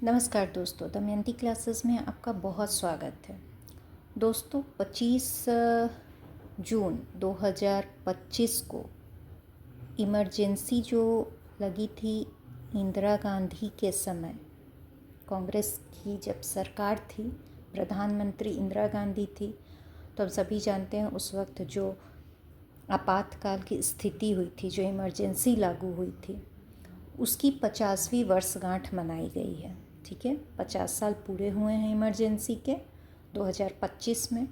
नमस्कार दोस्तों, दमयंती क्लासेस में आपका बहुत स्वागत है। दोस्तों 25 जून 2025 को इमरजेंसी जो लगी थी इंदिरा गांधी के समय, कांग्रेस की जब सरकार थी, प्रधानमंत्री इंदिरा गांधी थी, तो हम सभी जानते हैं उस वक्त जो आपातकाल की स्थिति हुई थी, जो इमरजेंसी लागू हुई थी, उसकी 50वीं वर्षगांठ मनाई गई है। ठीक है, 50 साल पूरे हुए हैं इमरजेंसी के 2025 में।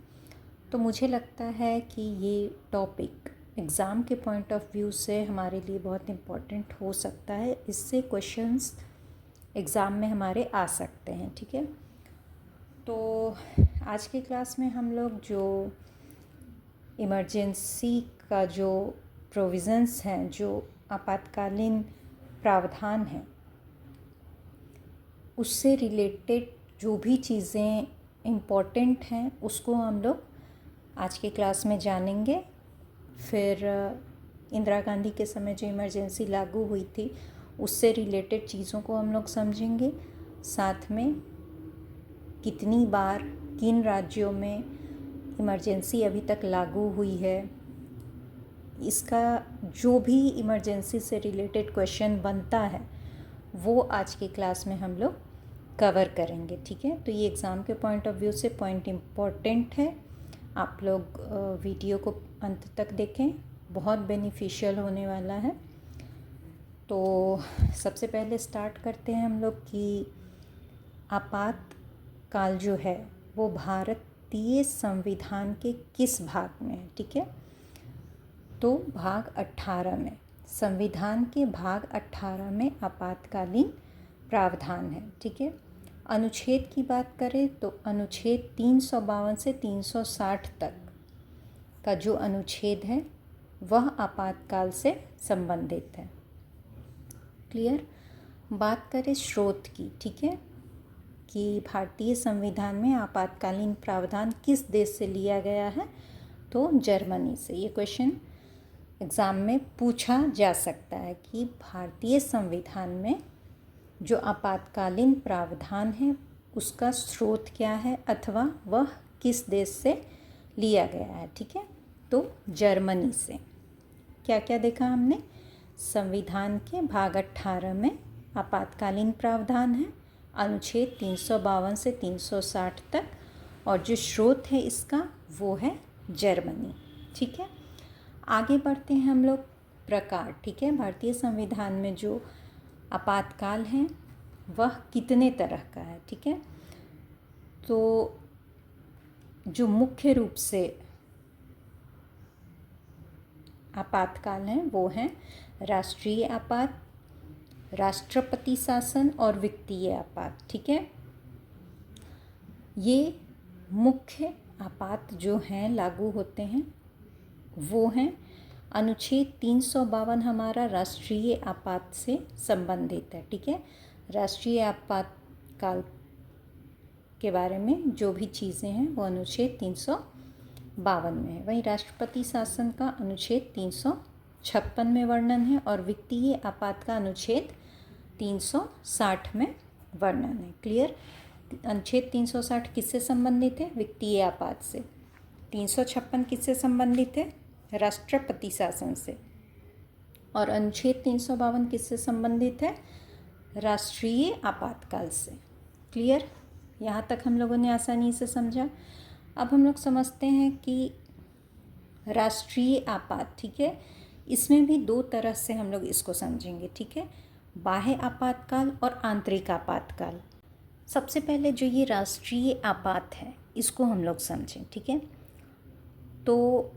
तो मुझे लगता है कि ये टॉपिक एग्ज़ाम के पॉइंट ऑफ व्यू से हमारे लिए बहुत इम्पोर्टेंट हो सकता है। इससे क्वेश्चंस एग्ज़ाम में हमारे आ सकते हैं। ठीक है, तो आज के क्लास में हम लोग जो इमरजेंसी का जो प्रोविज़न्स हैं, जो आपातकालीन प्रावधान हैं, उससे रिलेटेड जो भी चीज़ें इम्पॉर्टेंट हैं उसको हम लोग आज के क्लास में जानेंगे। फिर इंदिरा गांधी के समय जो इमरजेंसी लागू हुई थी उससे रिलेटेड चीज़ों को हम लोग समझेंगे। साथ में कितनी बार किन राज्यों में इमरजेंसी अभी तक लागू हुई है, इसका जो भी इमरजेंसी से रिलेटेड क्वेश्चन बनता है वो आज की क्लास में हम लोग कवर करेंगे। ठीक है, तो ये एग्ज़ाम के पॉइंट ऑफ व्यू से पॉइंट इम्पॉर्टेंट है। आप लोग वीडियो को अंत तक देखें, बहुत बेनिफिशियल होने वाला है। तो सबसे पहले स्टार्ट करते हैं हम लोग कि आपातकाल जो है वो भारतीय संविधान के किस भाग में है। ठीक है, तो भाग 18 में, संविधान के भाग 18 में आपातकालीन प्रावधान है। ठीक है, अनुच्छेद की बात करें तो अनुच्छेद 352 से 360 तक का जो अनुच्छेद है वह आपातकाल से संबंधित है। क्लियर। बात करें स्रोत की, ठीक है, कि भारतीय संविधान में आपातकालीन प्रावधान किस देश से लिया गया है, तो जर्मनी से। ये क्वेश्चन एग्ज़ाम में पूछा जा सकता है कि भारतीय संविधान में जो आपातकालीन प्रावधान है उसका स्रोत क्या है अथवा वह किस देश से लिया गया है। ठीक है, तो जर्मनी से। क्या क्या देखा हमने? संविधान के भाग 18 में आपातकालीन प्रावधान है, अनुच्छेद 352 से 360 तक, और जो स्रोत है इसका वो है जर्मनी। ठीक है, आगे बढ़ते हैं हम लोग प्रकार। ठीक है, भारतीय संविधान में जो आपातकाल है वह कितने तरह का है। ठीक है, तो जो मुख्य रूप से आपातकाल हैं वो हैं राष्ट्रीय आपात, राष्ट्रपति शासन और वित्तीय आपात। ठीक है, ये मुख्य आपात जो हैं लागू होते हैं वो हैं। अनुच्छेद 352 हमारा राष्ट्रीय आपात से संबंधित है। ठीक है, राष्ट्रीय आपातकाल के बारे में जो भी चीज़ें हैं वो अनुच्छेद 352 में है। वहीं राष्ट्रपति शासन का अनुच्छेद 356 में वर्णन है और वित्तीय आपात का अनुच्छेद 360 में वर्णन है। क्लियर। अनुच्छेद 360 किससे संबंधित है? वित्तीय आपात से। 356 किससे संबंधित है? राष्ट्रपति शासन से। और अनुच्छेद 352 किससे संबंधित है? राष्ट्रीय आपातकाल से। क्लियर। यहाँ तक हम लोगों ने आसानी से समझा। अब हम लोग समझते हैं कि राष्ट्रीय आपात, ठीक है, इसमें भी दो तरह से हम लोग इसको समझेंगे। ठीक है, बाह्य आपातकाल और आंतरिक आपातकाल। सबसे पहले जो ये राष्ट्रीय आपात है इसको हम लोग समझें। ठीक है, तो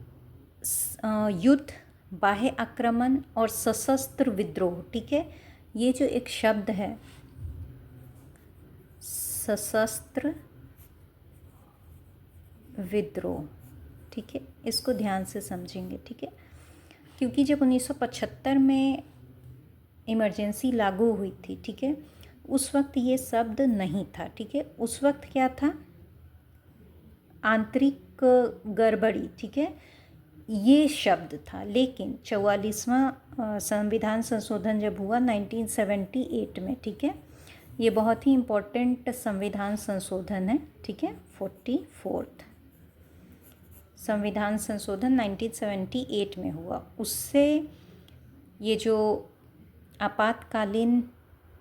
युद्ध, बाह्य आक्रमण और सशस्त्र विद्रोह। ठीक है, ये जो एक शब्द है सशस्त्र विद्रोह, ठीक है, इसको ध्यान से समझेंगे। ठीक है, क्योंकि जब 1975 में इमरजेंसी लागू हुई थी, ठीक है, उस वक्त ये शब्द नहीं था। ठीक है, उस वक्त क्या था? आंतरिक गड़बड़ी। ठीक है, ये शब्द था। लेकिन 44वां संविधान संशोधन जब हुआ 1978 में, ठीक है, ये बहुत ही इम्पोर्टेंट संविधान संशोधन है, ठीक है। 44th संविधान संशोधन 1978 में हुआ। उससे ये जो आपातकालीन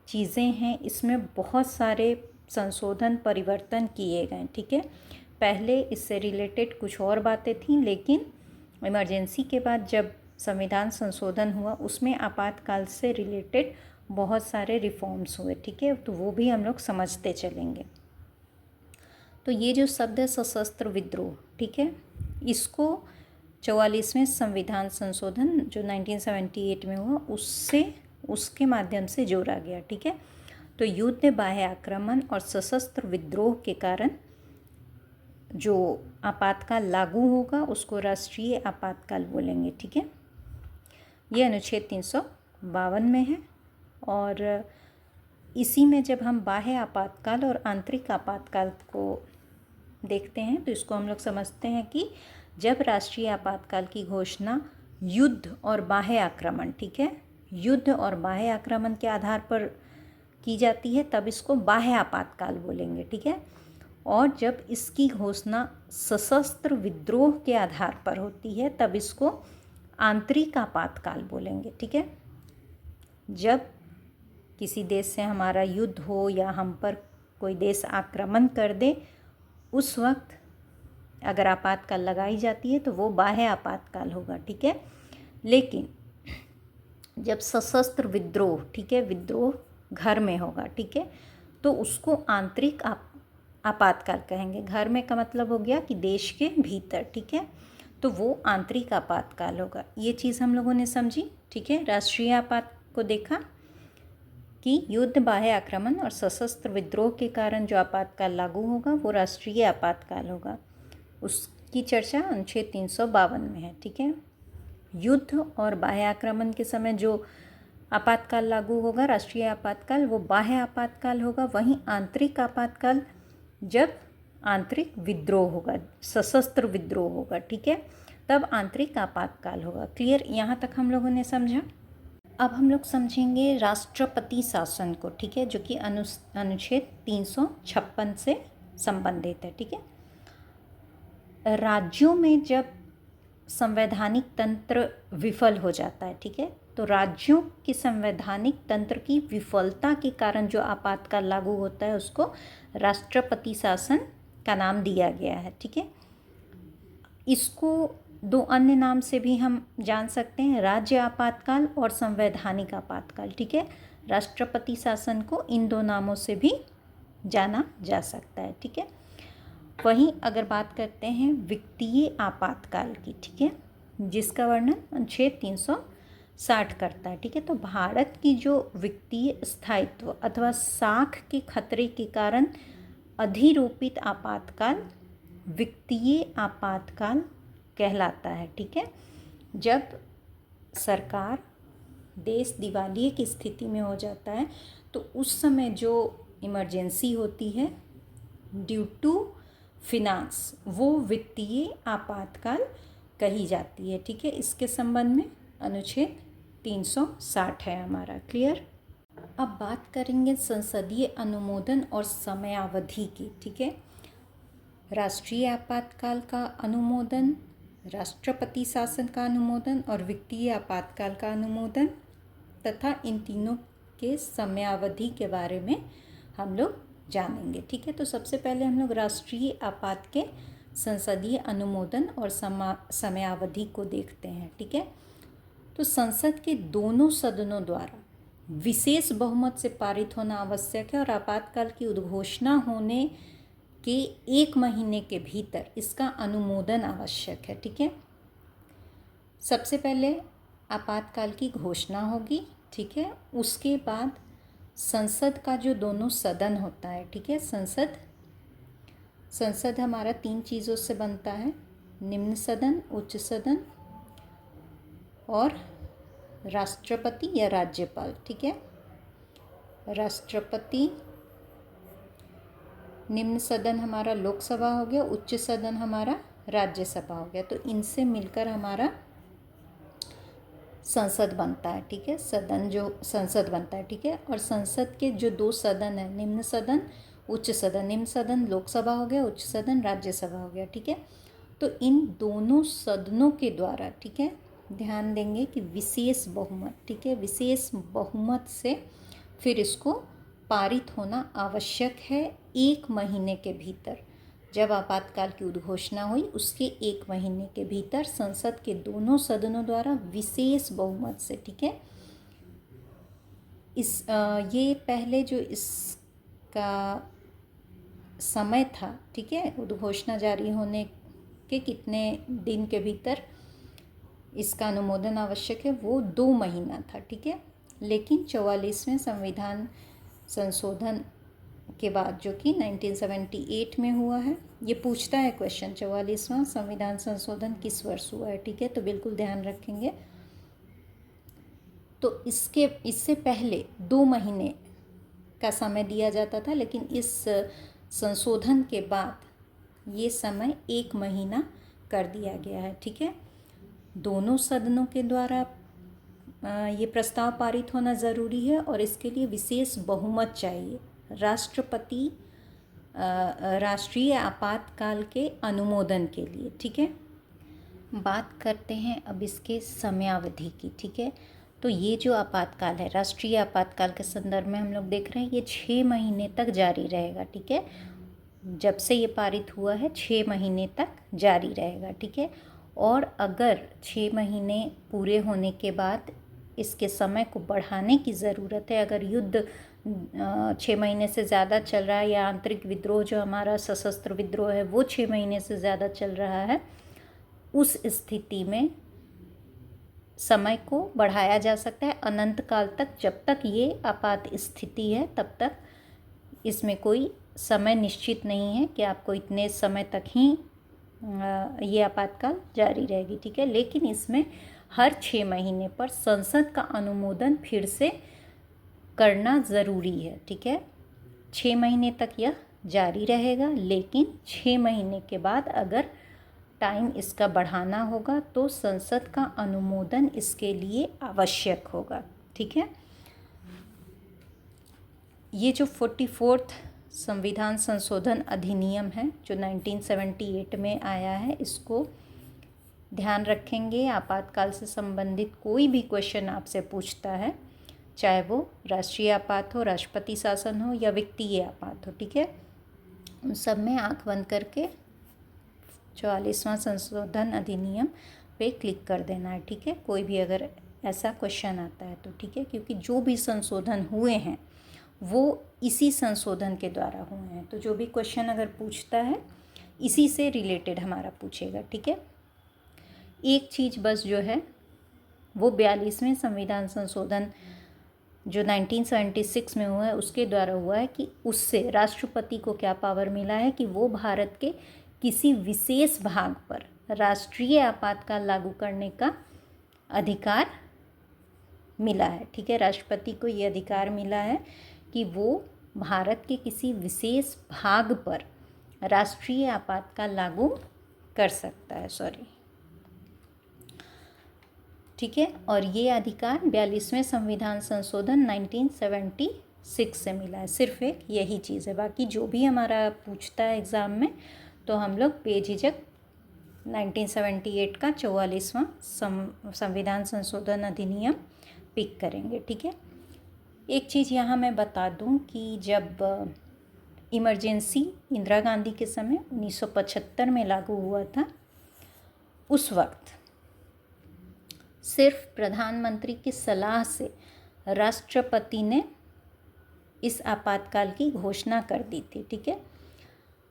चीज़ें हैं इसमें बहुत सारे संशोधन परिवर्तन किए गए, ठीक है। पहले इससे रिलेटेड कुछ और बातें थीं, लेकिन इमरजेंसी के बाद जब संविधान संशोधन हुआ उसमें आपातकाल से रिलेटेड बहुत सारे रिफॉर्म्स हुए, ठीक है। तो वो भी हम लोग समझते चलेंगे। तो ये जो शब्द है सशस्त्र विद्रोह, ठीक है, इसको 44वें संविधान संशोधन जो 1978 में हुआ उसके माध्यम से जोड़ा गया, ठीक है। तो युद्ध, बाह्य आक्रमण और सशस्त्र विद्रोह के कारण जो आपातकाल लागू होगा उसको राष्ट्रीय आपातकाल बोलेंगे, ठीक है। ये अनुच्छेद 352 में है। और इसी में जब हम बाह्य आपातकाल और आंतरिक आपातकाल को देखते हैं तो इसको हम लोग समझते हैं कि जब राष्ट्रीय आपातकाल की घोषणा युद्ध और बाह्य आक्रमण, ठीक है, युद्ध और बाह्य आक्रमण के आधार पर की जाती है तब इसको बाह्य आपातकाल बोलेंगे, ठीक है। और जब इसकी घोषणा सशस्त्र विद्रोह के आधार पर होती है तब इसको आंतरिक आपातकाल बोलेंगे, ठीक है। जब किसी देश से हमारा युद्ध हो या हम पर कोई देश आक्रमण कर दे उस वक्त अगर आपातकाल लगाई जाती है तो वो बाह्य आपातकाल होगा, ठीक है। लेकिन जब सशस्त्र विद्रोह, ठीक है, विद्रोह घर में होगा, ठीक है, तो उसको आंतरिक आपातकाल कहेंगे। घर में का मतलब हो गया कि देश के भीतर, ठीक है, तो वो आंतरिक आपातकाल होगा। ये चीज़ हम लोगों ने समझी, ठीक है। राष्ट्रीय आपात को देखा कि युद्ध, बाह्य आक्रमण और सशस्त्र विद्रोह के कारण जो आपातकाल लागू होगा वो राष्ट्रीय आपातकाल होगा। उसकी चर्चा अनुच्छेद 352 में है, ठीक है। युद्ध और बाह्य आक्रमण के समय जो आपातकाल लागू होगा राष्ट्रीय आपातकाल वो बाह्य आपातकाल होगा। वहीं आंतरिक आपातकाल जब आंतरिक विद्रोह होगा, सशस्त्र विद्रोह होगा, ठीक है, तब आंतरिक आपातकाल होगा। क्लियर? यहाँ तक हम लोगों ने समझा। अब हम लोग समझेंगे राष्ट्रपति शासन को, ठीक है, जो कि अनुच्छेद 356 से संबंधित है, ठीक है। राज्यों में जब संवैधानिक तंत्र विफल हो जाता है, ठीक है, तो राज्यों के संवैधानिक तंत्र की विफलता के कारण जो आपातकाल लागू होता है उसको राष्ट्रपति शासन का नाम दिया गया है, ठीक है। इसको दो अन्य नाम से भी हम जान सकते हैं, राज्य आपातकाल और संवैधानिक आपातकाल, ठीक है। राष्ट्रपति शासन को इन दो नामों से भी जाना जा सकता है, ठीक है। वहीं अगर बात करते हैं वित्तीय आपातकाल की, ठीक है, जिसका वर्णन अनुच्छेद 360 करता है, ठीक है। तो भारत की जो वित्तीय स्थायित्व अथवा साख के खतरे के कारण अधिरोपित आपातकाल वित्तीय आपातकाल कहलाता है, ठीक है। जब सरकार, देश दिवालिये की स्थिति में हो जाता है तो उस समय जो इमरजेंसी होती है ड्यू टू फिनांस वो वित्तीय आपातकाल कही जाती है, ठीक है। इसके संबंध में अनुच्छेद 360 है हमारा। क्लियर? अब बात करेंगे संसदीय अनुमोदन और समयावधि की, ठीक है। राष्ट्रीय आपातकाल का अनुमोदन, राष्ट्रपति शासन का अनुमोदन और वित्तीय आपातकाल का अनुमोदन तथा इन तीनों के समयावधि के बारे में हम लोग जानेंगे, ठीक है। तो सबसे पहले हम लोग राष्ट्रीय आपात के संसदीय अनुमोदन और समयावधि को देखते हैं, ठीक है। तो संसद के दोनों सदनों द्वारा विशेष बहुमत से पारित होना आवश्यक है और आपातकाल की उद्घोषणा होने के 1 महीने के भीतर इसका अनुमोदन आवश्यक है, ठीक है। सबसे पहले आपातकाल की घोषणा होगी, ठीक है। उसके बाद संसद का जो दोनों सदन होता है, ठीक है, संसद हमारा 3 चीज़ों से बनता है, निम्न सदन, उच्च सदन और राष्ट्रपति या राज्यपाल, ठीक है। राष्ट्रपति, निम्न सदन हमारा लोकसभा हो गया, उच्च सदन हमारा राज्यसभा हो गया। तो इनसे मिलकर हमारा संसद बनता है, ठीक है, सदन जो संसद बनता है, ठीक है। और संसद के जो 2 सदन है, निम्न सदन, उच्च सदन। निम्न सदन लोकसभा हो गया, उच्च सदन राज्यसभा हो गया, ठीक है। तो इन दोनों सदनों के द्वारा, ठीक है, ध्यान देंगे कि विशेष बहुमत, ठीक है, विशेष बहुमत से फिर इसको पारित होना आवश्यक है 1 महीने के भीतर। जब आपातकाल की उद्घोषणा हुई उसके 1 महीने के भीतर संसद के दोनों सदनों द्वारा विशेष बहुमत से, ठीक है। ये पहले जो इसका समय था, ठीक है, उद्घोषणा जारी होने के कितने दिन के भीतर इसका अनुमोदन आवश्यक है, वो 2 महीना था, ठीक है। लेकिन 44वें संविधान संशोधन के बाद, जो कि 1978 में हुआ है, ये पूछता है क्वेश्चन, 44वां संविधान संशोधन किस वर्ष हुआ है, ठीक है, तो बिल्कुल ध्यान रखेंगे। तो इससे पहले 2 महीने का समय दिया जाता था, लेकिन इस संशोधन के बाद ये समय 1 महीना कर दिया गया है, ठीक है। दोनों सदनों के द्वारा ये प्रस्ताव पारित होना ज़रूरी है और इसके लिए विशेष बहुमत चाहिए राष्ट्रपति राष्ट्रीय आपातकाल के अनुमोदन के लिए, ठीक है। बात करते हैं अब इसके समयावधि की, ठीक है। तो ये जो आपातकाल है, राष्ट्रीय आपातकाल के संदर्भ में हम लोग देख रहे हैं, ये 6 महीने तक जारी रहेगा, ठीक है। जब से ये पारित हुआ है 6 महीने तक जारी रहेगा, ठीक है। और अगर 6 महीने पूरे होने के बाद इसके समय को बढ़ाने की ज़रूरत है, अगर युद्ध 6 महीने से ज़्यादा चल रहा है या आंतरिक विद्रोह जो हमारा सशस्त्र विद्रोह है वो 6 महीने से ज़्यादा चल रहा है, उस स्थिति में समय को बढ़ाया जा सकता है अनंत काल तक। जब तक ये आपात स्थिति है तब तक इसमें कोई समय निश्चित नहीं है कि आपको इतने समय तक ही ये आपातकाल जारी रहेगी, ठीक है। लेकिन इसमें हर 6 महीने पर संसद का अनुमोदन फिर से करना ज़रूरी है, ठीक है। 6 महीने तक यह जारी रहेगा, लेकिन 6 महीने के बाद अगर टाइम इसका बढ़ाना होगा तो संसद का अनुमोदन इसके लिए आवश्यक होगा, ठीक है। ये जो 44th संविधान संशोधन अधिनियम है जो 1978 में आया है, इसको ध्यान रखेंगे। आपातकाल से संबंधित कोई भी क्वेश्चन आपसे पूछता है, चाहे वो राष्ट्रीय आपात हो, राष्ट्रपति शासन हो या वित्तीय आपात हो, ठीक है, उन सब में आंख बंद करके 44वां संशोधन अधिनियम पे क्लिक कर देना है, ठीक है। कोई भी अगर ऐसा क्वेश्चन आता है तो, ठीक है, क्योंकि जो भी संशोधन हुए हैं वो इसी संशोधन के द्वारा हुए हैं, तो जो भी क्वेश्चन अगर पूछता है इसी से रिलेटेड हमारा पूछेगा, ठीक है। एक चीज़ बस जो है वो 42वें संविधान संशोधन जो 1976 में हुआ है उसके द्वारा हुआ है कि उससे राष्ट्रपति को क्या पावर मिला है कि वो भारत के किसी विशेष भाग पर राष्ट्रीय आपातकाल लागू करने का अधिकार मिला है, ठीक है। राष्ट्रपति को ये अधिकार मिला है कि वो भारत के किसी विशेष भाग पर राष्ट्रीय आपातकाल लागू कर सकता है, ठीक है। और ये अधिकार 42वें संविधान संशोधन 1976 से मिला है। सिर्फ एक यही चीज़ है, बाकी जो भी हमारा पूछता है एग्ज़ाम में तो हम लोग बेझिझक 1978 का 44वां संविधान संशोधन अधिनियम पिक करेंगे, ठीक है। एक चीज़ यहाँ मैं बता दूँ कि जब इमरजेंसी इंदिरा गांधी के समय 1975 में लागू हुआ था, उस वक्त सिर्फ प्रधानमंत्री की सलाह से राष्ट्रपति ने इस आपातकाल की घोषणा कर दी थी, ठीक है।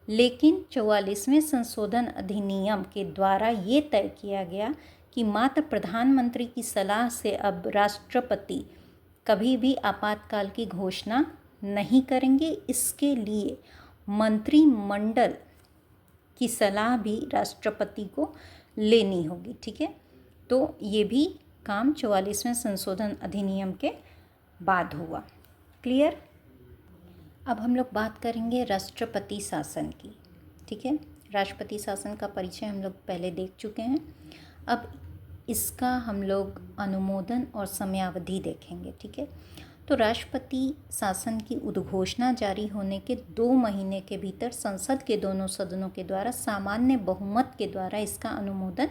लेकिन 44वें संशोधन अधिनियम के द्वारा ये तय किया गया कि मात्र प्रधानमंत्री की सलाह से अब राष्ट्रपति कभी भी आपातकाल की घोषणा नहीं करेंगे। इसके लिए मंत्रिमंडल की सलाह भी राष्ट्रपति को लेनी होगी, ठीक है। तो ये भी काम 44वें संशोधन अधिनियम के बाद हुआ। क्लियर। अब हम लोग बात करेंगे राष्ट्रपति शासन की, ठीक है। राष्ट्रपति शासन का परिचय हम लोग पहले देख चुके हैं। अब इसका हम लोग अनुमोदन और समयावधि देखेंगे, ठीक है। तो राष्ट्रपति शासन की उद्घोषणा जारी होने के 2 महीने के भीतर संसद के दोनों सदनों के द्वारा सामान्य बहुमत के द्वारा इसका अनुमोदन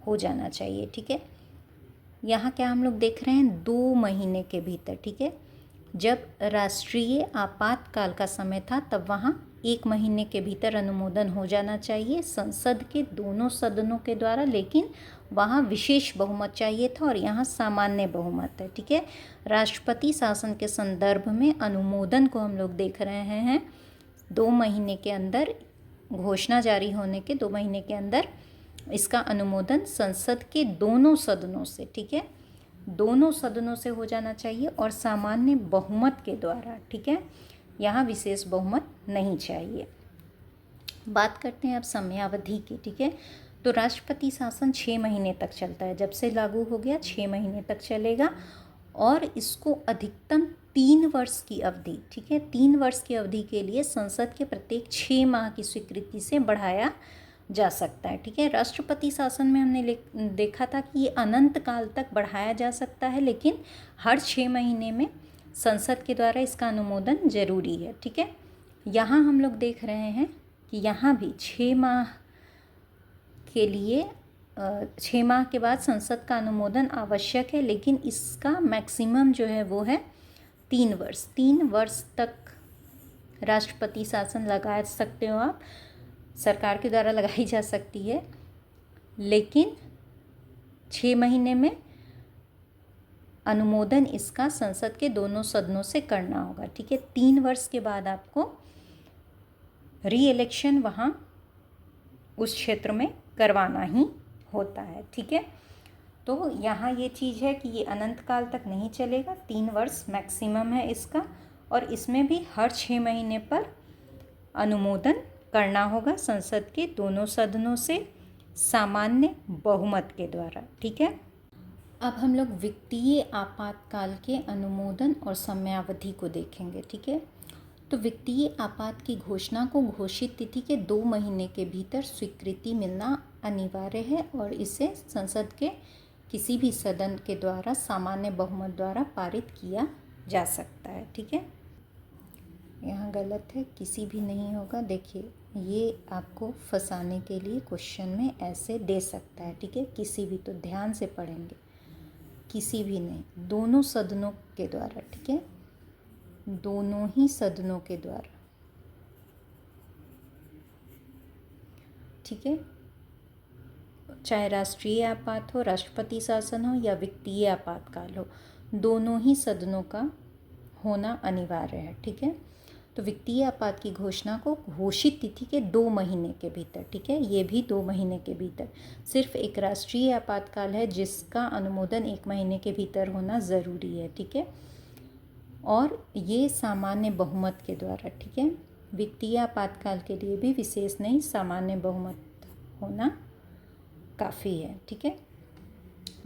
हो जाना चाहिए, ठीक है। यहाँ क्या हम लोग देख रहे हैं, 2 महीने के भीतर, ठीक है। जब राष्ट्रीय आपातकाल का समय था तब वहाँ 1 महीने के भीतर अनुमोदन हो जाना चाहिए संसद के दोनों सदनों के द्वारा, लेकिन वहाँ विशेष बहुमत चाहिए था और यहाँ सामान्य बहुमत है, ठीक है। राष्ट्रपति शासन के संदर्भ में अनुमोदन को हम लोग देख रहे हैं 2 महीने के अंदर, घोषणा जारी होने के 2 महीने के अंदर इसका अनुमोदन संसद के दोनों सदनों से, ठीक है, दोनों सदनों से हो जाना चाहिए और सामान्य बहुमत के द्वारा, ठीक है। यहाँ विशेष बहुमत नहीं चाहिए। बात करते हैं अब समयावधि की, ठीक है। तो राष्ट्रपति शासन 6 महीने तक चलता है, जब से लागू हो गया 6 महीने तक चलेगा और इसको अधिकतम 3 वर्ष की अवधि, ठीक है, 3 वर्ष की अवधि के लिए संसद के प्रत्येक 6 माह की स्वीकृति से बढ़ाया जा सकता है, ठीक है। राष्ट्रपति शासन में हमने देखा था कि ये अनंत काल तक बढ़ाया जा सकता है, लेकिन हर 6 महीने में संसद के द्वारा इसका अनुमोदन जरूरी है, ठीक है। यहाँ हम लोग देख रहे हैं कि यहाँ भी 6 माह के लिए 6 माह के बाद संसद का अनुमोदन आवश्यक है, लेकिन इसका मैक्सिमम जो है वो है 3 वर्ष। 3 वर्ष तक राष्ट्रपति शासन लगा सकते हो आप, सरकार के द्वारा लगाई जा सकती है, लेकिन 6 महीने में अनुमोदन इसका संसद के दोनों सदनों से करना होगा, ठीक है। 3 वर्ष के बाद आपको री इलेक्शन वहाँ उस क्षेत्र में करवाना ही होता है, ठीक है। तो यहाँ ये चीज़ है कि ये अनंत काल तक नहीं चलेगा, 3 वर्ष मैक्सिमम है इसका, और इसमें भी हर 6 महीने पर अनुमोदन करना होगा संसद के दोनों सदनों से सामान्य बहुमत के द्वारा, ठीक है। अब हम लोग वित्तीय आपातकाल के अनुमोदन और समयावधि को देखेंगे, ठीक है। तो वित्तीय आपात की घोषणा को घोषित तिथि के 2 महीने के भीतर स्वीकृति मिलना अनिवार्य है और इसे संसद के किसी भी सदन के द्वारा सामान्य बहुमत द्वारा पारित किया जा सकता है, ठीक है। यहाँ गलत है, किसी भी नहीं होगा, देखिए ये आपको फंसाने के लिए क्वेश्चन में ऐसे दे सकता है, ठीक है। किसी भी, तो ध्यान से पढ़ेंगे, किसी भी नहीं, दोनों सदनों के द्वारा, ठीक है, दोनों ही सदनों के द्वारा, ठीक है। चाहे राष्ट्रीय आपात हो, राष्ट्रपति शासन हो या वित्तीय आपातकाल हो, दोनों ही सदनों का होना अनिवार्य है, ठीक है। तो वित्तीय आपात की घोषणा को घोषित तिथि के 2 महीने के भीतर, ठीक है, ये भी 2 महीने के भीतर। सिर्फ एक राष्ट्रीय आपातकाल है जिसका अनुमोदन 1 महीने के भीतर होना ज़रूरी है, ठीक है, और ये सामान्य बहुमत के द्वारा, ठीक है। वित्तीय आपातकाल के लिए भी विशेष नहीं, सामान्य बहुमत होना काफ़ी है, ठीक है।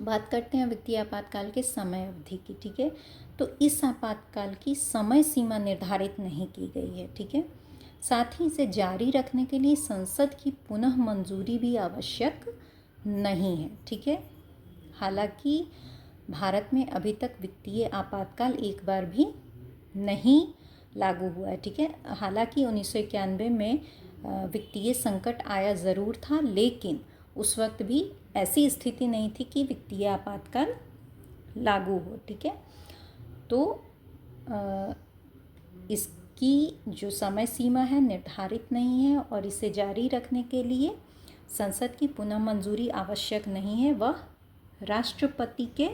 बात करते हैं वित्तीय आपातकाल के समय अवधि की, ठीक है। तो इस आपातकाल की समय सीमा निर्धारित नहीं की गई है, ठीक है। साथ ही इसे जारी रखने के लिए संसद की पुनः मंजूरी भी आवश्यक नहीं है, ठीक है। हालांकि भारत में अभी तक वित्तीय आपातकाल एक बार भी नहीं लागू हुआ है, ठीक है। हालांकि 1991 में वित्तीय संकट आया ज़रूर था, लेकिन उस वक्त भी ऐसी स्थिति नहीं थी कि वित्तीय आपातकाल लागू हो, ठीक है। तो इसकी जो समय सीमा है निर्धारित नहीं है और इसे जारी रखने के लिए संसद की पुनः मंजूरी आवश्यक नहीं है, वह राष्ट्रपति के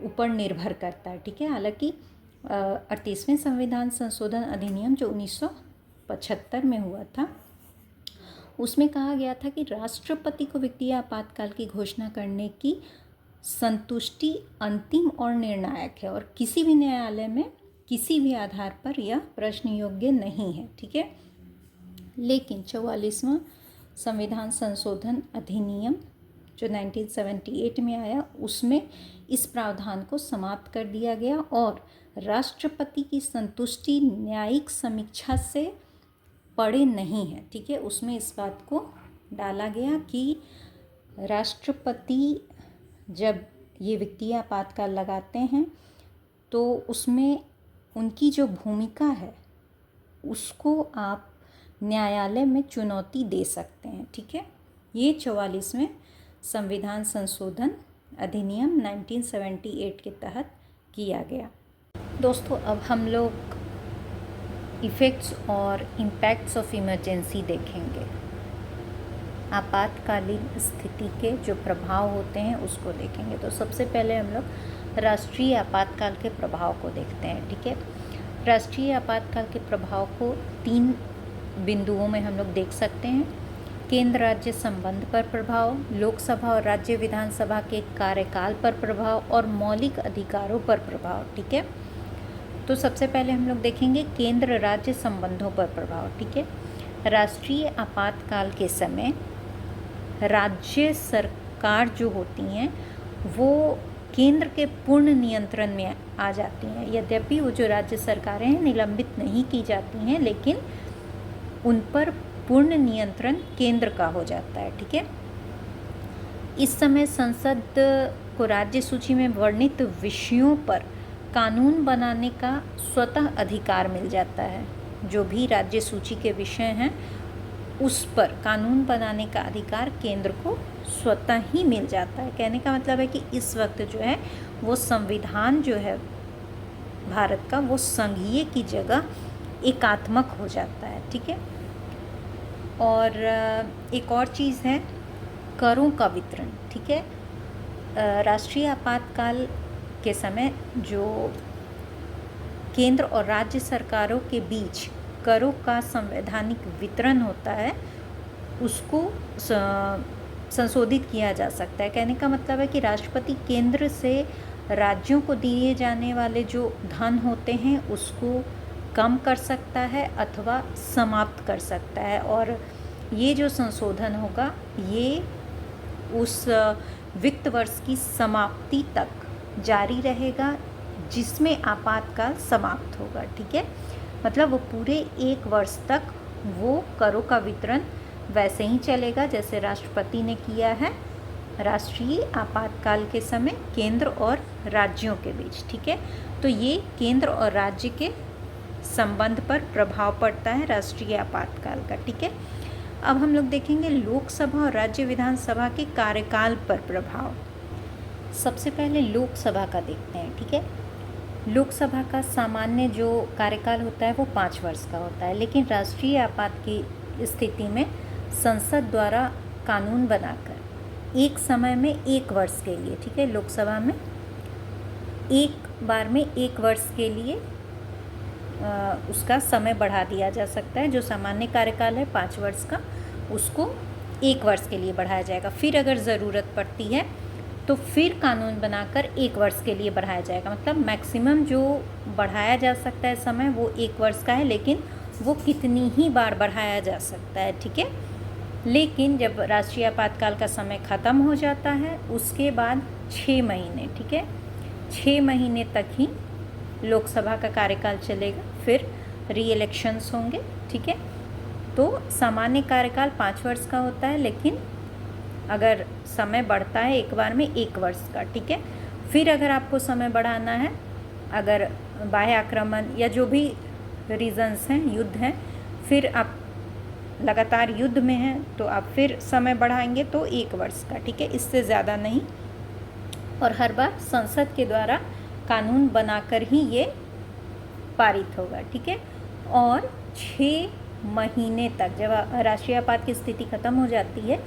ऊपर निर्भर करता है, ठीक है। हालांकि 38वें संविधान संशोधन अधिनियम जो 1975 में हुआ था, उसमें कहा गया था कि राष्ट्रपति को वित्तीय आपातकाल की घोषणा करने की संतुष्टि अंतिम और निर्णायक है और किसी भी न्यायालय में किसी भी आधार पर यह प्रश्न योग्य नहीं है, ठीक है। लेकिन 44वां संविधान संशोधन अधिनियम जो 1978 में आया, उसमें इस प्रावधान को समाप्त कर दिया गया और राष्ट्रपति की संतुष्टि न्यायिक समीक्षा से पड़े नहीं है, ठीक है। उसमें इस बात को डाला गया कि राष्ट्रपति जब ये वित्तीय आपातकाल लगाते हैं तो उसमें उनकी जो भूमिका है उसको आप न्यायालय में चुनौती दे सकते हैं, ठीक है। ये 44वें संविधान संशोधन अधिनियम 1978 के तहत किया गया। दोस्तों, अब हम लोग इफ़ेक्ट्स और इम्पैक्ट्स ऑफ इमरजेंसी देखेंगे। आपातकालीन स्थिति के जो प्रभाव होते हैं उसको देखेंगे। तो सबसे पहले हम लोग राष्ट्रीय आपातकाल के प्रभाव को देखते हैं, ठीक है। राष्ट्रीय आपातकाल के प्रभाव को 3 बिंदुओं में हम लोग देख सकते हैं। केंद्र राज्य संबंध पर प्रभाव, लोकसभा और राज्य विधानसभा के कार्यकाल पर प्रभाव और मौलिक अधिकारों पर प्रभाव, ठीक है। तो सबसे पहले हम लोग देखेंगे केंद्र राज्य संबंधों पर प्रभाव, ठीक है। राष्ट्रीय आपातकाल के समय राज्य सरकार जो होती हैं वो केंद्र के पूर्ण नियंत्रण में आ जाती हैं। यद्यपि वो जो राज्य सरकारें हैं निलंबित नहीं की जाती हैं, लेकिन उन पर पूर्ण नियंत्रण केंद्र का हो जाता है, ठीक है। इस समय संसद को राज्य सूची में वर्णित विषयों पर कानून बनाने का स्वतः अधिकार मिल जाता है। जो भी राज्य सूची के विषय हैं उस पर कानून बनाने का अधिकार केंद्र को स्वतः ही मिल जाता है। कहने का मतलब है कि इस वक्त जो है वो संविधान जो है भारत का वो संघीय की जगह एकात्मक हो जाता है, ठीक है। और एक और चीज़ है करों का वितरण, ठीक है। राष्ट्रीय आपातकाल के समय जो केंद्र और राज्य सरकारों के बीच करों का संवैधानिक वितरण होता है उसको संशोधित किया जा सकता है। कहने का मतलब है कि राष्ट्रपति केंद्र से राज्यों को दिए जाने वाले जो धन होते हैं उसको कम कर सकता है अथवा समाप्त कर सकता है। और ये जो संशोधन होगा ये उस वित्त वर्ष की समाप्ति तक जारी रहेगा जिसमें आपातकाल समाप्त होगा, ठीक है। मतलब वो पूरे 1 वर्ष तक वो करों का वितरण वैसे ही चलेगा जैसे राष्ट्रपति ने किया है राष्ट्रीय आपातकाल के समय केंद्र और राज्यों के बीच, ठीक है। तो ये केंद्र और राज्य के संबंध पर प्रभाव पड़ता है राष्ट्रीय आपातकाल का, ठीक है। अब हम लोग देखेंगे लोकसभा और राज्य विधानसभा के कार्यकाल पर प्रभाव। सबसे पहले लोकसभा का देखते हैं, ठीक है। लोकसभा का सामान्य जो कार्यकाल होता है वो 5 वर्ष का होता है, लेकिन राष्ट्रीय आपात की स्थिति में संसद द्वारा कानून बनाकर एक समय में 1 वर्ष के लिए, ठीक है, लोकसभा में एक बार में 1 वर्ष के लिए उसका समय बढ़ा दिया जा सकता है। जो सामान्य कार्यकाल है 5 वर्ष का उसको 1 वर्ष के लिए बढ़ाया जाएगा। फिर अगर ज़रूरत पड़ती है तो फिर कानून बनाकर 1 वर्ष के लिए बढ़ाया जाएगा। मतलब मैक्सिमम जो बढ़ाया जा सकता है समय वो 1 वर्ष का है, लेकिन वो कितनी ही बार बढ़ाया जा सकता है, ठीक है। लेकिन जब राष्ट्रीय आपातकाल का समय ख़त्म हो जाता है उसके बाद 6 महीने, ठीक है, 6 महीने तक ही लोकसभा का कार्यकाल चलेगा। फिर री इलेक्शंस होंगे, ठीक है। तो सामान्य कार्यकाल 5 वर्ष का होता है, लेकिन अगर समय बढ़ता है एक बार में 1 वर्ष का, ठीक है। फिर अगर आपको समय बढ़ाना है, अगर बाह्य आक्रमण या जो भी रीज़न्स हैं, युद्ध हैं, फिर आप लगातार युद्ध में हैं तो आप फिर समय बढ़ाएंगे तो 1 वर्ष का, ठीक है, इससे ज़्यादा नहीं। और हर बार संसद के द्वारा कानून बनाकर ही ये पारित होगा, ठीक है। और 6 महीने तक जब राष्ट्रीय आपात की स्थिति ख़त्म हो जाती है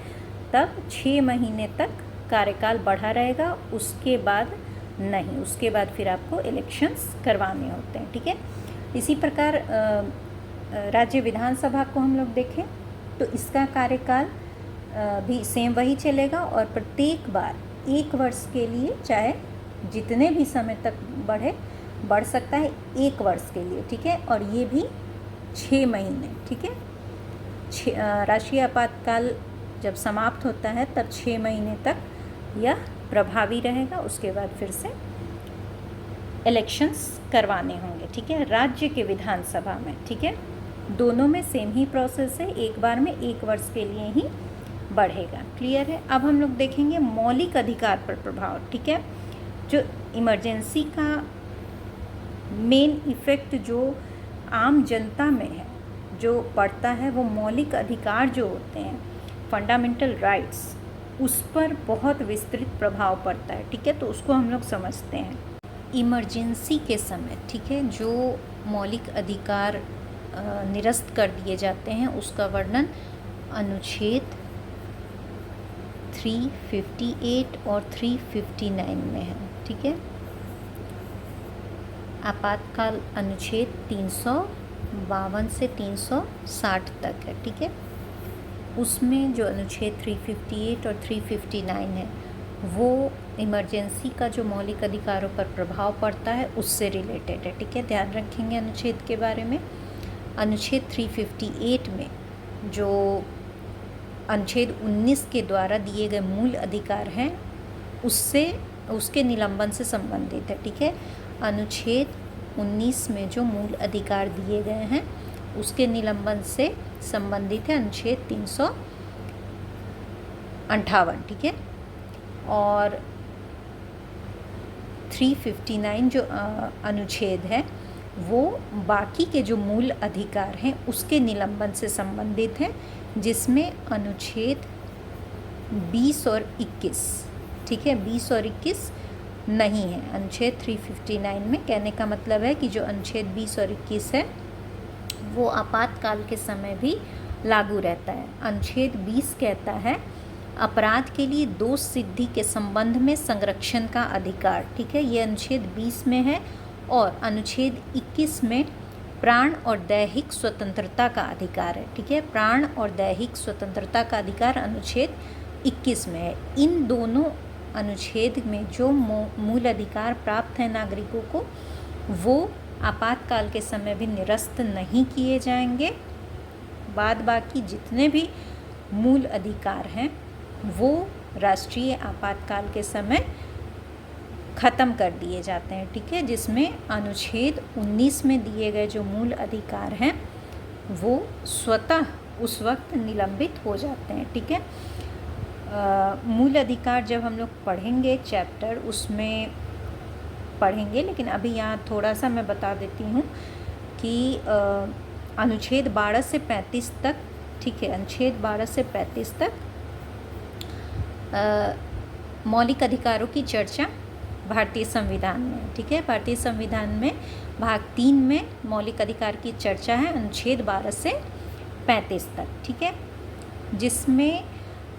तब 6 महीने तक कार्यकाल बढ़ा रहेगा, उसके बाद नहीं, उसके बाद फिर आपको इलेक्शंस करवाने होते हैं, ठीक है। इसी प्रकार राज्य विधानसभा को हम लोग देखें तो इसका कार्यकाल भी सेम वही चलेगा और प्रत्येक बार 1 वर्ष के लिए चाहे जितने भी समय तक बढ़ सकता है 1 वर्ष के लिए, ठीक है। और ये भी 6 महीने, ठीक है। राष्ट्रीय आपातकाल जब समाप्त होता है तब 6 महीने तक यह प्रभावी रहेगा, उसके बाद फिर से इलेक्शंस करवाने होंगे, ठीक है, राज्य के विधानसभा में, ठीक है। दोनों में सेम ही प्रोसेस है, एक बार में 1 वर्ष के लिए ही बढ़ेगा। क्लियर है। अब हम लोग देखेंगे मौलिक अधिकार पर प्रभाव। ठीक है, जो इमरजेंसी का मेन इफ़ेक्ट जो आम जनता में है, जो पड़ता है, वो मौलिक अधिकार जो होते हैं, फंडामेंटल राइट्स, उस पर बहुत विस्तृत प्रभाव पड़ता है। ठीक है, तो उसको हम लोग समझते हैं। इमरजेंसी के समय, ठीक है, जो मौलिक अधिकार निरस्त कर दिए जाते हैं, उसका वर्णन अनुच्छेद 358 और 359 में है। ठीक है, आपातकाल अनुच्छेद 352 से 360 तक है। ठीक है, उसमें जो अनुच्छेद 358 और 359 है, वो इमरजेंसी का जो मौलिक अधिकारों पर प्रभाव पड़ता है उससे रिलेटेड है। ठीक है, ध्यान रखेंगे अनुच्छेद के बारे में। अनुच्छेद 358 में जो अनुच्छेद 19 के द्वारा दिए गए मूल अधिकार हैं, उसके निलंबन से संबंधित है। ठीक है, अनुच्छेद 19 में जो मूल अधिकार दिए गए हैं उसके निलंबन से संबंधित है अनुच्छेद 358। ठीक है, और 359 जो अनुच्छेद है वो बाकी के जो मूल अधिकार हैं उसके निलंबन से संबंधित है, जिसमें अनुच्छेद 20 और 21, ठीक है, 20 और 21 नहीं है अनुच्छेद 359 में। कहने का मतलब है कि जो अनुच्छेद 20 और 21 है वो आपातकाल के समय भी लागू रहता है। अनुच्छेद 20 कहता है अपराध के लिए दोष सिद्धि के संबंध में संरक्षण का अधिकार। ठीक है, ये अनुच्छेद 20 में है। और अनुच्छेद 21 में प्राण और दैहिक स्वतंत्रता का अधिकार है। ठीक है, प्राण और दैहिक स्वतंत्रता का अधिकार अनुच्छेद 21 में है। इन दोनों अनुच्छेद में जो मूल अधिकार प्राप्त है नागरिकों को, वो आपातकाल के समय भी निरस्त नहीं किए जाएंगे। बाद बाकी जितने भी मूल अधिकार हैं वो राष्ट्रीय आपातकाल के समय ख़त्म कर दिए जाते हैं। ठीक है, जिसमें अनुच्छेद 19 में दिए गए जो मूल अधिकार हैं वो स्वतः उस वक्त निलंबित हो जाते हैं। ठीक है, मूल अधिकार जब हम लोग पढ़ेंगे चैप्टर उसमें पढ़ेंगे, लेकिन अभी यहाँ थोड़ा सा मैं बता देती हूँ कि अनुच्छेद 12 से 35 तक, ठीक है, अनुच्छेद 12 से 35 तक मौलिक अधिकारों की चर्चा भारतीय संविधान में। ठीक है, भारतीय संविधान में भाग 3 में मौलिक अधिकार की चर्चा है अनुच्छेद 12 से 35 तक। ठीक है, जिसमें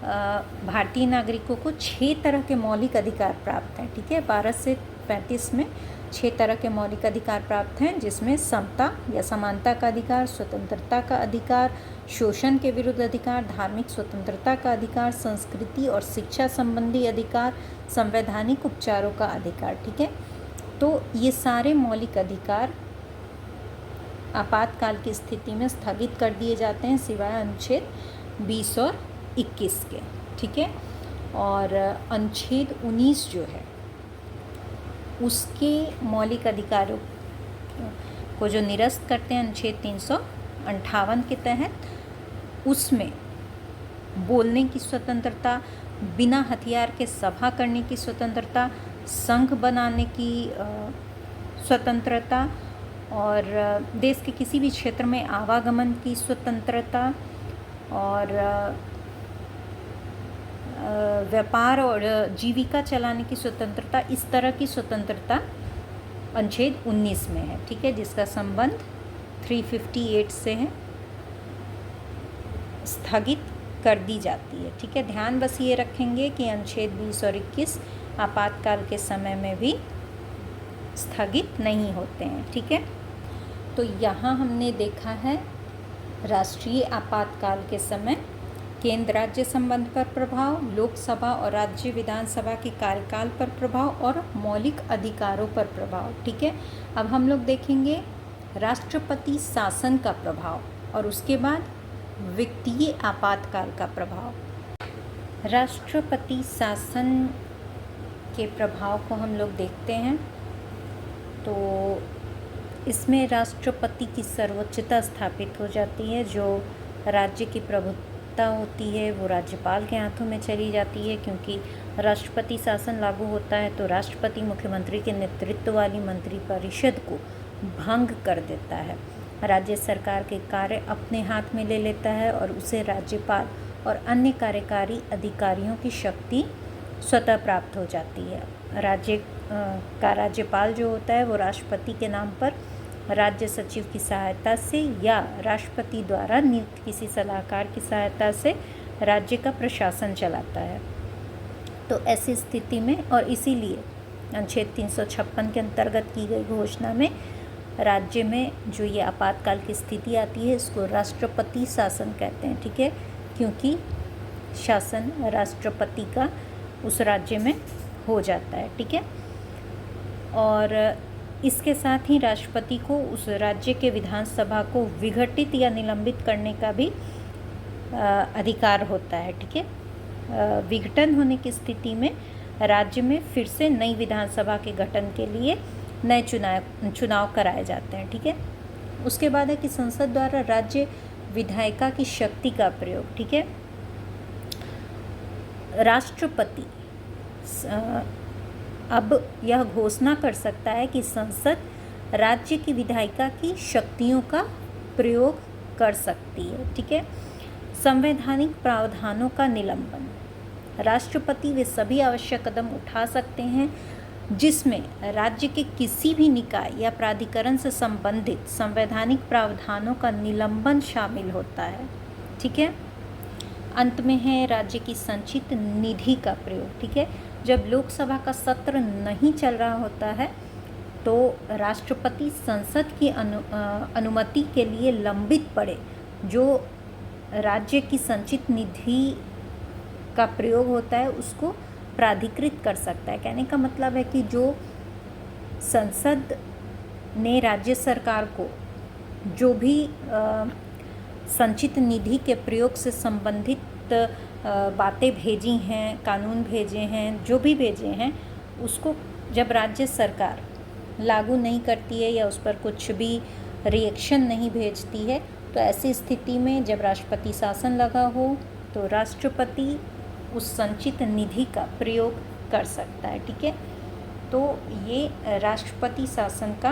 भारतीय नागरिकों को 6 तरह के मौलिक अधिकार प्राप्त हैं। ठीक है, 12 से 35 में 6 तरह के मौलिक अधिकार प्राप्त हैं, जिसमें समता या समानता का अधिकार, स्वतंत्रता का अधिकार, शोषण के विरुद्ध अधिकार, धार्मिक स्वतंत्रता का अधिकार, संस्कृति और शिक्षा संबंधी अधिकार, संवैधानिक उपचारों का अधिकार। ठीक है, तो ये सारे मौलिक अधिकार आपातकाल की स्थिति में स्थगित कर दिए जाते हैं, सिवाय अनुच्छेद 20 और 21 के। ठीक है, और अनुच्छेद 19 जो है उसके मौलिक अधिकारों को जो निरस्त करते हैं अनुच्छेद 358 के तहत, उसमें बोलने की स्वतंत्रता, बिना हथियार के सभा करने की स्वतंत्रता, संघ बनाने की स्वतंत्रता, और देश के किसी भी क्षेत्र में आवागमन की स्वतंत्रता, और व्यापार और जीविका चलाने की स्वतंत्रता, इस तरह की स्वतंत्रता अनुच्छेद 19 में है। ठीक है, जिसका संबंध 358 से है, स्थगित कर दी जाती है। ठीक है, ध्यान बस ये रखेंगे कि अनुच्छेद 20 और 21 आपातकाल के समय में भी स्थगित नहीं होते हैं। ठीक है, तो यहाँ हमने देखा है राष्ट्रीय आपातकाल के समय केंद्र राज्य संबंध पर प्रभाव, लोकसभा और राज्य विधानसभा के कार्यकाल पर प्रभाव और मौलिक अधिकारों पर प्रभाव। ठीक है, अब हम लोग देखेंगे राष्ट्रपति शासन का प्रभाव और उसके बाद वित्तीय आपातकाल का प्रभाव। राष्ट्रपति शासन के प्रभाव को हम लोग देखते हैं तो इसमें राष्ट्रपति की सर्वोच्चता स्थापित हो जाती है, जो राज्य की सत्ता होती है वो राज्यपाल के हाथों में चली जाती है, क्योंकि राष्ट्रपति शासन लागू होता है तो राष्ट्रपति मुख्यमंत्री के नेतृत्व वाली मंत्रिपरिषद को भंग कर देता है, राज्य सरकार के कार्य अपने हाथ में ले लेता है और उसे राज्यपाल और अन्य कार्यकारी अधिकारियों की शक्ति स्वतः प्राप्त हो जाती है। राज्यपाल जो होता है वो राष्ट्रपति के नाम पर राज्य सचिव की सहायता से या राष्ट्रपति द्वारा नियुक्त किसी सलाहकार की सहायता से राज्य का प्रशासन चलाता है। तो ऐसी स्थिति में और इसीलिए अनुच्छेद 356 के अंतर्गत की गई घोषणा में राज्य में जो ये आपातकाल की स्थिति आती है इसको राष्ट्रपति शासन कहते हैं, ठीक है, क्योंकि शासन राष्ट्रपति का उस राज्य में हो जाता है, ठीक है। और इसके साथ ही राष्ट्रपति को उस राज्य के विधानसभा को विघटित या निलंबित करने का भी अधिकार होता है, ठीक है। विघटन होने की स्थिति में राज्य में फिर से नई विधानसभा के गठन के लिए नए चुनाव कराए जाते हैं, ठीक है। उसके बाद है कि संसद द्वारा राज्य विधायिका की शक्ति का प्रयोग, ठीक है। राष्ट्रपति अब यह घोषणा कर सकता है कि संसद राज्य की विधायिका की शक्तियों का प्रयोग कर सकती है, ठीक है। संवैधानिक प्रावधानों का निलंबन, राष्ट्रपति वे सभी आवश्यक कदम उठा सकते हैं जिसमें राज्य के किसी भी निकाय या प्राधिकरण से संबंधित संवैधानिक प्रावधानों का निलंबन शामिल होता है, ठीक है। अंत में है राज्य की संचित निधि का प्रयोग, ठीक है। जब लोकसभा का सत्र नहीं चल रहा होता है तो राष्ट्रपति संसद की अनुमति के लिए लंबित पड़े जो राज्य की संचित निधि का प्रयोग होता है उसको प्राधिकृत कर सकता है। कहने का मतलब है कि जो संसद ने राज्य सरकार को जो भी संचित निधि के प्रयोग से संबंधित बातें भेजी हैं, कानून भेजे हैं, जो भी भेजे हैं, उसको जब राज्य सरकार लागू नहीं करती है या उस पर कुछ भी रिएक्शन नहीं भेजती है तो ऐसी स्थिति में जब राष्ट्रपति शासन लगा हो तो राष्ट्रपति उस संचित निधि का प्रयोग कर सकता है, ठीक है। तो ये राष्ट्रपति शासन का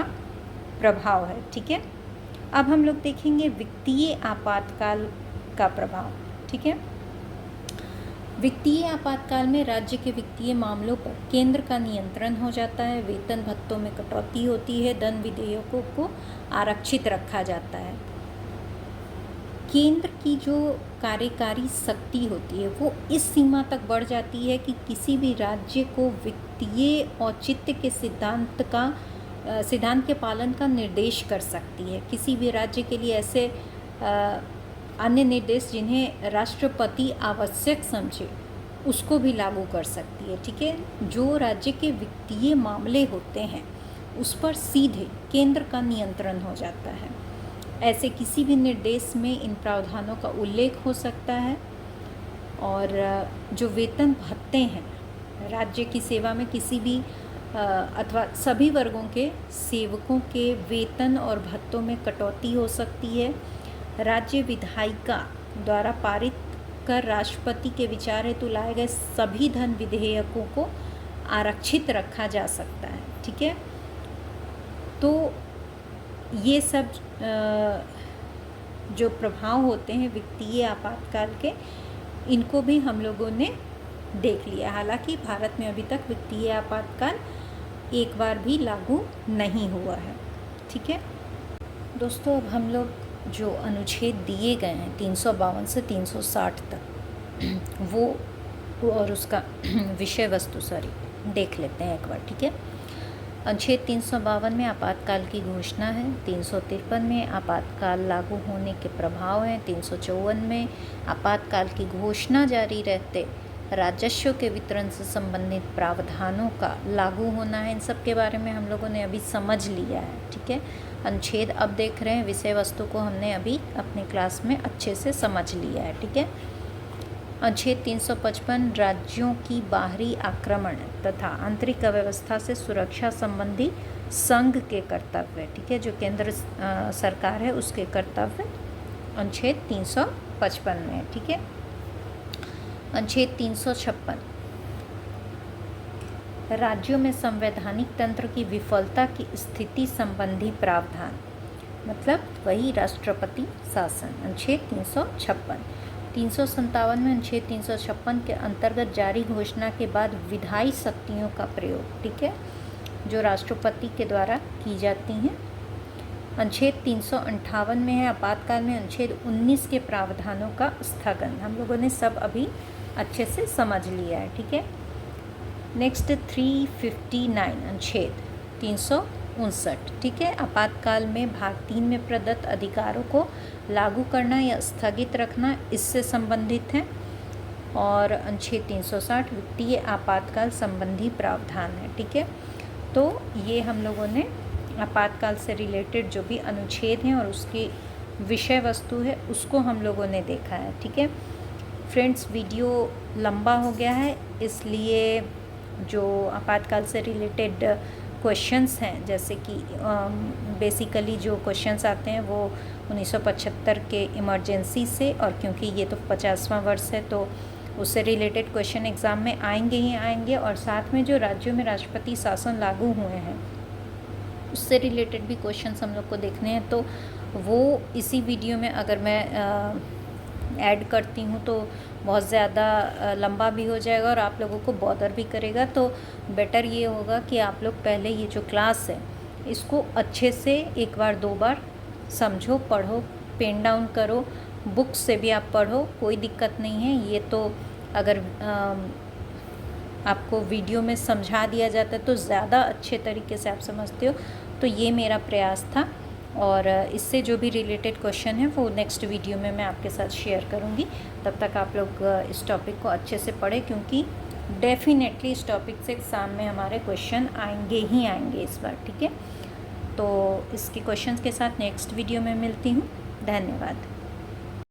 प्रभाव है, ठीक है। अब हम लोग देखेंगे वित्तीय आपातकाल का प्रभाव, ठीक है। वित्तीय आपातकाल में राज्य के वित्तीय मामलों पर केंद्र का नियंत्रण हो जाता है, वेतन भत्तों में कटौती होती है, धन विधेयकों को आरक्षित रखा जाता है। केंद्र की जो कार्यकारी शक्ति होती है वो इस सीमा तक बढ़ जाती है कि किसी भी राज्य को वित्तीय औचित्य के सिद्धांत के पालन का निर्देश कर सकती है। किसी भी राज्य के लिए ऐसे अन्य निर्देश जिन्हें राष्ट्रपति आवश्यक समझे उसको भी लागू कर सकती है, ठीक है। जो राज्य के वित्तीय मामले होते हैं उस पर सीधे केंद्र का नियंत्रण हो जाता है। ऐसे किसी भी निर्देश में इन प्रावधानों का उल्लेख हो सकता है। और जो वेतन भत्ते हैं राज्य की सेवा में किसी भी अथवा सभी वर्गों के सेवकों के वेतन और भत्तों में कटौती हो सकती है। राज्य विधायिका द्वारा पारित कर राष्ट्रपति के विचार हेतु लाए गए सभी धन विधेयकों को आरक्षित रखा जा सकता है, ठीक है। तो ये सब जो प्रभाव होते हैं वित्तीय आपातकाल के, इनको भी हम लोगों ने देख लिया। हालांकि भारत में अभी तक वित्तीय आपातकाल एक बार भी लागू नहीं हुआ है, ठीक है। दोस्तों, अब हम लोग जो अनुच्छेद दिए गए हैं 352 से 360 तक वो और उसका विषय वस्तु देख लेते हैं एक बार, ठीक है। अनुच्छेद 352 में आपातकाल की घोषणा है, 353 में आपातकाल लागू होने के प्रभाव हैं, 354 में आपातकाल की घोषणा जारी रहते राजस्व के वितरण से संबंधित प्रावधानों का लागू होना है। इन सब के बारे में हम लोगों ने अभी समझ लिया है, ठीक है। अनुच्छेद अब देख रहे हैं, विषय वस्तु को हमने अभी अपने क्लास में अच्छे से समझ लिया है, ठीक है। अनुच्छेद 355 राज्यों की बाहरी आक्रमण तथा आंतरिक अव्यवस्था से सुरक्षा संबंधी संघ के कर्तव्य, ठीक है, जो केंद्र सरकार है उसके कर्तव्य अनुच्छेद 355 में है, ठीक है। अनुच्छेद 356, राज्यों में संवैधानिक तंत्र की विफलता की स्थिति संबंधी प्रावधान, मतलब वही राष्ट्रपति शासन। अनुच्छेद 356, 357 में अनुच्छेद 356 के अंतर्गत जारी घोषणा के बाद विधायी शक्तियों का प्रयोग, ठीक है, जो राष्ट्रपति के द्वारा की जाती हैं। अनुच्छेद 358 में है आपातकाल में अनुच्छेद 19 के प्रावधानों का स्थगन। हम लोगों ने सब अभी अच्छे से समझ लिया है, ठीक है। नेक्स्ट 359 अनुच्छेद 359, ठीक है, आपातकाल में भाग 3 में प्रदत्त अधिकारों को लागू करना या स्थगित रखना, इससे संबंधित है। और अनुच्छेद 360 वित्तीय आपातकाल संबंधी प्रावधान है, ठीक है। तो ये हम लोगों ने आपातकाल से रिलेटेड जो भी अनुच्छेद हैं और उसकी विषय वस्तु है उसको हम लोगों ने देखा है, ठीक है। फ्रेंड्स, वीडियो लंबा हो गया है, इसलिए जो आपातकाल से रिलेटेड क्वेश्चंस हैं, जैसे कि बेसिकली जो क्वेश्चंस आते हैं वो 1975 के इमरजेंसी से, और क्योंकि ये तो 50वां वर्ष है तो उससे रिलेटेड क्वेश्चन एग्ज़ाम में आएंगे ही आएंगे, और साथ में जो राज्यों में राष्ट्रपति शासन लागू हुए हैं उससे रिलेटेड भी क्वेश्चंस हम लोग को देखने हैं। तो वो इसी वीडियो में अगर मैं ऐड करती हूँ तो बहुत ज़्यादा लंबा भी हो जाएगा और आप लोगों को बॉदर भी करेगा। तो बेटर ये होगा कि आप लोग पहले ये जो क्लास है इसको अच्छे से एक बार 2 बार समझो, पढ़ो, पेन डाउन करो, बुक से भी आप पढ़ो, कोई दिक्कत नहीं है। ये तो अगर आपको वीडियो में समझा दिया जाता है तो ज़्यादा अच्छे तरीके से आप समझते हो, तो ये मेरा प्रयास था। और इससे जो भी रिलेटेड क्वेश्चन है वो नेक्स्ट वीडियो में मैं आपके साथ शेयर करूँगी। तब तक आप लोग इस टॉपिक को अच्छे से पढ़ें, क्योंकि डेफिनेटली इस टॉपिक से एग्ज़ाम में हमारे क्वेश्चन आएंगे ही आएंगे इस बार, ठीक है। तो इसके क्वेश्चंस के साथ नेक्स्ट वीडियो में मिलती हूँ। धन्यवाद।